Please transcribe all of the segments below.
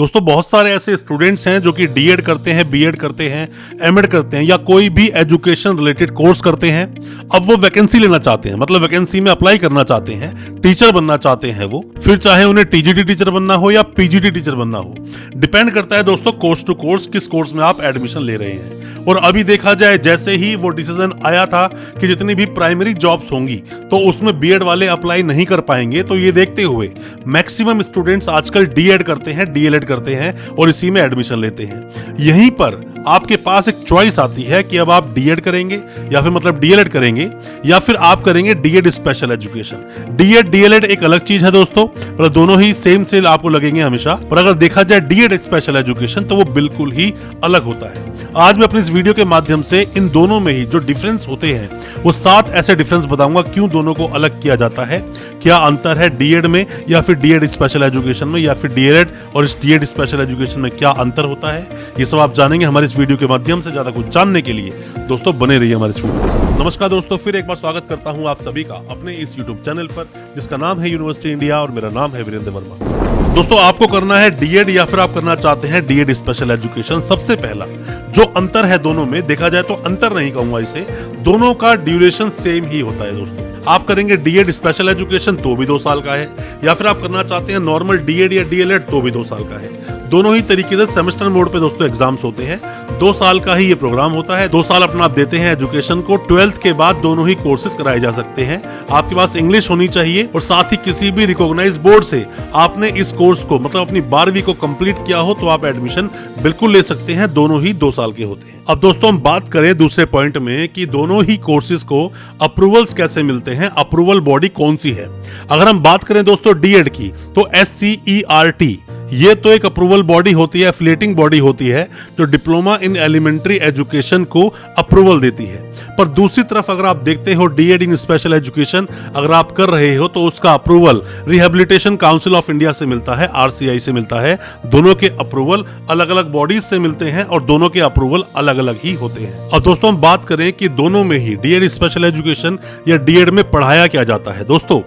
दोस्तों बहुत सारे ऐसे स्टूडेंट्स हैं जो कि डीएड करते हैं, बीएड करते हैं, एमएड करते हैं या कोई भी एजुकेशन रिलेटेड कोर्स करते हैं। अब वो वैकेंसी लेना चाहते हैं, मतलब वैकेंसी में अप्लाई करना चाहते हैं, टीचर बनना चाहते हैं वो, फिर चाहे उन्हें टीजीटी टीचर बनना हो या पीजीटी टीचर बनना हो। डिपेंड करता है दोस्तों कोर्स टू कोर्स, किस कोर्स में आप एडमिशन ले रहे हैं। और अभी देखा जाए जैसे ही वो डिसीजन आया था कि जितनी भी प्राइमरी जॉब्स होंगी तो उसमें बीएड वाले अप्लाई नहीं कर पाएंगे, तो ये देखते हुए मैक्सिमम स्टूडेंट्स आजकल डीएड करते हैं, डीएलएड करते हैं और इसी में एडमिशन लेते हैं। यहीं पर आपके पास एक चॉइस आती है कि अब आप डीएड करेंगे या फिर मतलब डीएलएड करेंगे या फिर आप करेंगे DEd special education. DEd DElEd एक अलग चीज है दोस्तों, पर दोनों ही सेम से आपको लगेंगे हमेशा, पर अगर देखा जाए डीएड स्पेशल एजुकेशन तो वो बिल्कुल ही अलग होता है। आज मैं अपनी इस वीडियो के माध्यम से इन दोनों में ही जो डिफरेंस होते हैं वो 7 ऐसे डिफरेंस बताऊंगा, क्यों दोनों को अलग किया जाता है, क्या अंतर है डीएड में या फिर डीएड स्पेशल एजुकेशन में, या फिर डीएलएड और इस डीएड स्पेशल एजुकेशन में क्या अंतर होता है। ये सब आप जानेंगे हमारे इस वीडियो के माध्यम से। ज्यादा कुछ जानने के लिए दोस्तों बने रहिए हमारे इस वीडियो के साथ। नमस्कार दोस्तों, फिर एक बार स्वागत करता हूं आप सभी का अपने इस यूट्यूब चैनल पर जिसका नाम है यूनिवर्सिटी इंडिया और मेरा नाम है वीरेंद्र वर्मा। दोस्तों आपको करना है डीएड या फिर आप करना चाहते हैं डीएड स्पेशल एजुकेशन। सबसे पहला जो अंतर है दोनों में, देखा जाए तो अंतर नहीं कहूंगा इसे, दोनों का ड्यूरेशन सेम ही होता है दोस्तों। आप करेंगे डीएड स्पेशल एजुकेशन तो भी 2 साल का है, या फिर आप करना चाहते हैं नॉर्मल डीएड या डीएलएड तो भी 2 साल का है। दोनों ही तरीके से सेमेस्टर मोड पे दोस्तों एग्जाम्स होते हैं। 2 साल का ही ये प्रोग्राम होता है। 2 साल अपना आप देते हैं एजुकेशन को। 12th के बाद दोनों ही कोर्सेज कराए जा सकते हैं। आपके पास इंग्लिश होनी चाहिए और साथ ही किसी भी रिकॉग्नाइज बोर्ड से आपने इस कोर्स को मतलब अपनी 12वीं को कंप्लीट किया हो तो आप एडमिशन बिल्कुल ले सकते हैं। दोनों ही 2 साल के होते हैं। अब दोस्तों हम बात करें दूसरे पॉइंट में कि दोनों ही कोर्सेज को अप्रूवल्स कैसे मिलते हैं, अप्रूवल बॉडी कौन सी है। अगर हम बात करें दोस्तों डीएड की तो SCERT ये तो एक अप्रूवल बॉडी होती है, एफिलिएटिंग बॉडी होती है जो डिप्लोमा इन एलिमेंट्री एजुकेशन को अप्रूवल देती है। पर दूसरी तरफ अगर आप देखते हो डीएड इन स्पेशल एजुकेशन अगर आप कर रहे हो तो उसका approval rehabilitation council of India से मिलता है, RCI से मिलता है। दोनों के अप्रूवल अलग अलग बॉडीज से मिलते हैं और दोनों के अप्रूवल अलग अलग ही होते हैं। अब दोस्तों हम बात करें कि दोनों में ही डीएड स्पेशल एजुकेशन या डीएड में पढ़ाया क्या जाता है। दोस्तों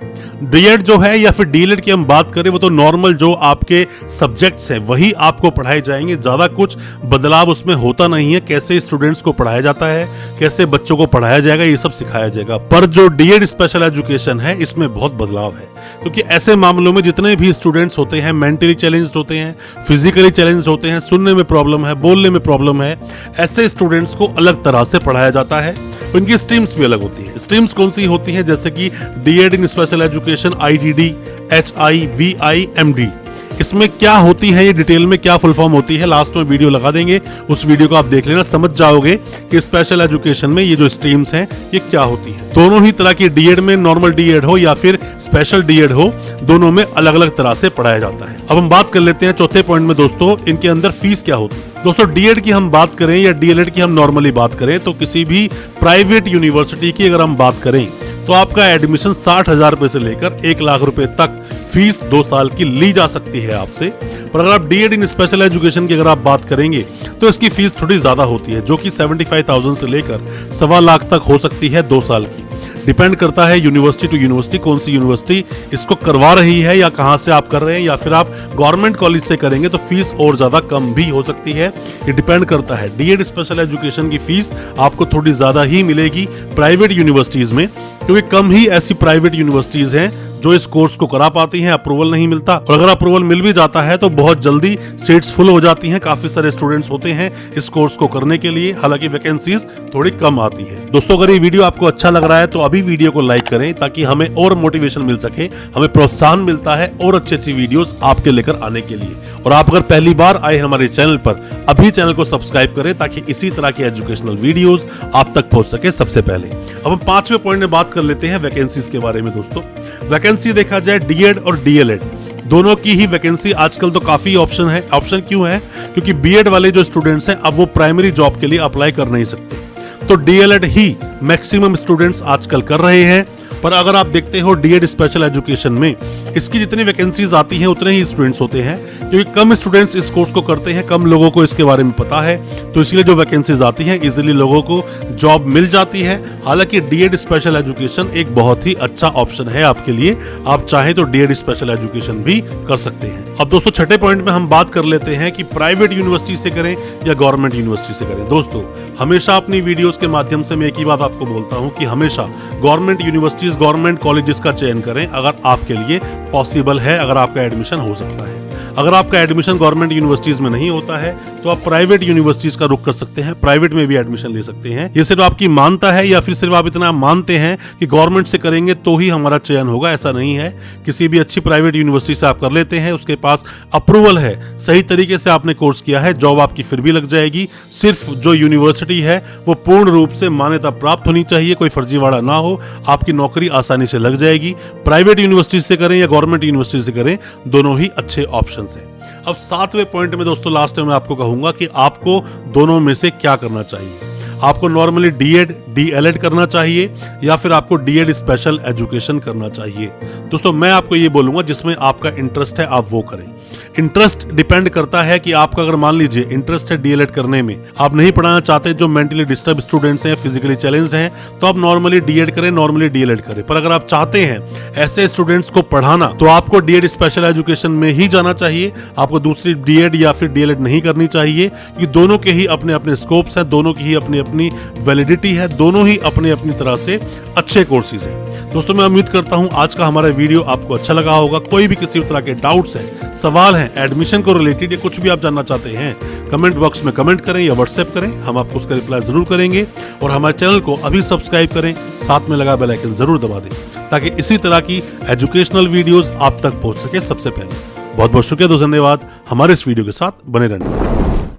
डीएड जो है या फिर डीएलएड की हम बात करें वो तो नॉर्मल जो आपके सब्जेक्ट्स हैं वही आपको पढ़ाए जाएंगे, ज्यादा कुछ बदलाव उसमें होता नहीं है। कैसे स्टूडेंट्स को पढ़ाया जाता है, कैसे बच्चों को पढ़ाया जाएगा, ये सब सिखाया जाएगा। पर जो डीएड स्पेशल एजुकेशन है इसमें बहुत बदलाव है, क्योंकि ऐसे मामलों में जितने भी स्टूडेंट्स होते हैं मेंटली चैलेंज्ड होते हैं, फिजिकली चैलेंज्ड होते हैं, सुनने में प्रॉब्लम है, बोलने में प्रॉब्लम है, ऐसे स्टूडेंट्स को अलग तरह से पढ़ाया जाता है। उनकी स्ट्रीम्स भी अलग होती है। स्ट्रीम्स कौन सी होती है, जैसे कि DEd in special education IDD, HI, VI, MD। इसमें क्या होती है, ये डिटेल में क्या फुल फॉर्म होती है, लास्ट में वीडियो लगा देंगे, उस वीडियो को आप देख लेना, समझ जाओगे कि स्पेशल एजुकेशन में ये जो स्ट्रीम्स हैं ये क्या होती है। दोनों ही तरह की डीएड में नॉर्मल डीएड हो या फिर स्पेशल डीएड हो, दोनों में अलग अलग तरह से पढ़ाया जाता है। अब हम बात कर लेते हैं चौथे पॉइंट में दोस्तों, इनके अंदर फीस क्या होती है। दोस्तों डीएड की हम बात करें या डीएलएड की हम नॉर्मली बात करें तो किसी भी प्राइवेट यूनिवर्सिटी की अगर हम बात करें तो आपका एडमिशन 60,000 रुपए से लेकर 1 लाख रुपए तक फीस 2 साल की ली जा सकती है आपसे। पर अगर आप डीएड इन स्पेशल एजुकेशन की अगर आप बात करेंगे तो इसकी फीस थोड़ी ज्यादा होती है, जो कि 75,000 से लेकर 1.25 लाख तक हो सकती है 2 साल की। डिपेंड करता है यूनिवर्सिटी टू यूनिवर्सिटी, कौन सी यूनिवर्सिटी इसको करवा रही है या कहां से आप कर रहे हैं, या फिर आप गवर्नमेंट कॉलेज से करेंगे तो फीस और ज्यादा कम भी हो सकती है। ये डिपेंड करता है। डीएड स्पेशल एजुकेशन की फीस आपको थोड़ी ज्यादा ही मिलेगी प्राइवेट यूनिवर्सिटीज में, क्योंकि कम ही ऐसी प्राइवेट यूनिवर्सिटीज हैं जो इस कोर्स को करा पाती हैं। अप्रूवल नहीं मिलता, और अगर अप्रूवल मिल भी जाता है तो बहुत जल्दी सीट्स फुल हो जाती हैं। काफी सारे स्टूडेंट्स होते हैं इस कोर्स को करने के लिए, हालांकि वैकेंसीज थोड़ी कम आती है। दोस्तों अगर ये वीडियो आपको अच्छा लग रहा है तो अभी वीडियो को लाइक करें ताकि हमें और मोटिवेशन मिल सके, हमें प्रोत्साहन मिलता है और अच्छी अच्छी वीडियोस आपके लेकर आने के लिए। और आप अगर पहली बार आए हमारे चैनल पर, अभी चैनल को सब्सक्राइब करें ताकि इसी तरह की एजुकेशनल वीडियोस आप तक पहुंच सके सबसे पहले। अब हम 5वें पॉइंट में बात कर लेते हैं वैकेंसीज के बारे में। दोस्तों वैकेंसी देखा जाए डीएड और डीएलएड दोनों की ही वैकेंसी आजकल तो काफी ऑप्शन है। ऑप्शन क्यों है, क्योंकि बीएड वाले जो स्टूडेंट्स हैं अब वो प्राइमरी जॉब के लिए अप्लाई कर नहीं सकते, तो डीएलएड ही मैक्सिमम स्टूडेंट्स आजकल कर रहे हैं। पर अगर आप देखते हो डीएड स्पेशल एजुकेशन में इसकी जितनी वैकेंसीज आती हैं उतने ही स्टूडेंट्स होते हैं, क्योंकि कम स्टूडेंट्स इस कोर्स को करते हैं, कम लोगों को इसके बारे में पता है, तो इसलिए जो वैकेंसीज आती हैं इजीली लोगों को जॉब मिल जाती है। हालांकि डीएड स्पेशल एजुकेशन एक बहुत ही अच्छा ऑप्शन है आपके लिए, आप चाहें तो डीएड स्पेशल एजुकेशन भी कर सकते हैं। अब दोस्तों छठे पॉइंट में हम बात कर लेते हैं कि प्राइवेट यूनिवर्सिटी से करें या गवर्नमेंट यूनिवर्सिटी से करें। दोस्तों हमेशा अपनी वीडियोस के माध्यम से मैं एक ही बात आपको बोलता हूं कि हमेशा गवर्नमेंट यूनिवर्सिटीज, गवर्नमेंट कॉलेजेस का चयन करें अगर आपके लिए पॉसिबल है, अगर आपका एडमिशन हो सकता है। अगर आपका एडमिशन गवर्नमेंट यूनिवर्सिटीज में नहीं होता है तो आप प्राइवेट यूनिवर्सिटीज का रुख कर सकते हैं, प्राइवेट में भी एडमिशन ले सकते हैं। ये सिर्फ आपकी मानता है या फिर सिर्फ आप इतना मानते हैं कि गवर्नमेंट से करेंगे तो ही हमारा चयन होगा, ऐसा नहीं है। किसी भी अच्छी प्राइवेट यूनिवर्सिटी से आप कर लेते हैं, उसके पास अप्रूवल है, सही तरीके से आपने कोर्स किया है, जॉब आपकी फिर भी लग जाएगी। सिर्फ जो यूनिवर्सिटी है वो पूर्ण रूप से मान्यता प्राप्त होनी चाहिए, कोई फर्जीवाड़ा ना हो, आपकी नौकरी आसानी से लग जाएगी। प्राइवेट यूनिवर्सिटी से करें या गवर्नमेंट यूनिवर्सिटी से करें, दोनों ही अच्छे ऑप्शन हैं। अब 7वें पॉइंट में दोस्तों लास्ट में मैं आपको कहूंगा कि आपको दोनों में से क्या करना चाहिए। आपको नॉर्मली डीएड, डीएलएड करना चाहिए या फिर आपको डीएड स्पेशल एजुकेशन करना चाहिए। दोस्तों मैं आपको ये बोलूंगा जिसमें आपका इंटरेस्ट है आप वो करें। इंटरेस्ट डिपेंड करता है कि आपका अगर मान लीजिए इंटरेस्ट है डीएलएड करने में, आप नहीं पढ़ाना चाहते जो मेंटली डिस्टर्ब स्टूडेंट्स हैं, फिजिकली चैलेंज्ड हैं, तो आप नॉर्मली डीएड करें, नॉर्मली डीएलएड करें। पर अगर आप चाहते हैं ऐसे स्टूडेंट्स को पढ़ाना तो आपको डीएड स्पेशल एजुकेशन में ही जाना चाहिए, आपको दूसरी डीएड या फिर डीएलएड नहीं करनी चाहिए, क्योंकि दोनों के ही अपने अपने स्कोप्स हैं, दोनों की ही अपनी अपनी वैलिडिटी है, दोनों ही अपनी अपनी तरह से अच्छे कोर्सेज हैं। दोस्तों मैं उम्मीद करता हूं आज का हमारा वीडियो आपको अच्छा लगा होगा। कोई भी किसी तरह के डाउट्स हैं, सवाल हैं, एडमिशन को रिलेटेड या कुछ भी आप जानना चाहते हैं, कमेंट बॉक्स में कमेंट करें या व्हाट्सएप करें, हम आपको उसका रिप्लाई जरूर करेंगे। और हमारे चैनल को अभी सब्सक्राइब करें, साथ में लगा बेल आइकन जरूर दबा दें ताकि इसी तरह की एजुकेशनल वीडियोस आप तक पहुंच सके सबसे पहले। बहुत बहुत शुक्रिया, धन्यवाद हमारे इस वीडियो के साथ बने रहने के लिए।